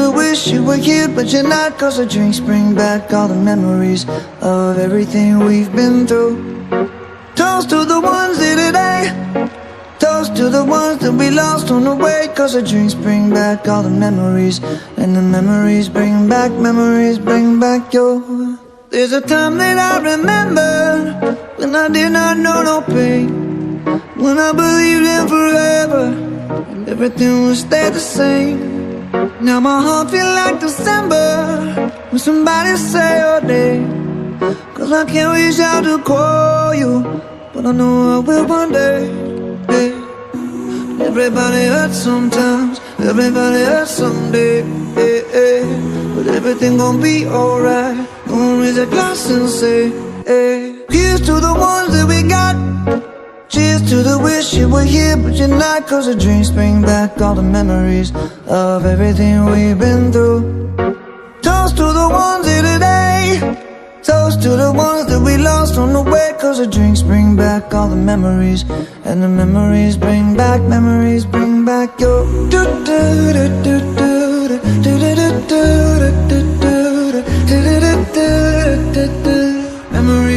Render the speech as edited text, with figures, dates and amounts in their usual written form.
the wish you were here, but you're not. Cause the drinks bring back all the memories of everything we've been through. Toast to the ones here today. Toast to the ones that we lost on the way. Cause the drinks bring back all the memories, and the memories bring back your. There's a time that I remember when I did not know no pain, when I believed in forever and everything would stay the same. Now my heart feel like December when somebody say your name. Cause I can't reach out to call you, but I know I will one day. Hey. Everybody hurts sometimes, everybody hurts someday. Hey, hey. But everything gon' be alright. Gonna raise a glass and say, hey. Here's to the ones that we got. Cheers to the wish you were here, but you're not. Cause the drinks bring back all the memories of everything we've been through. Toast to the ones here today. Toast to the ones that we lost on the way. Cause the drinks bring back all the memories, and the memories bring back your. Do, do, do, do.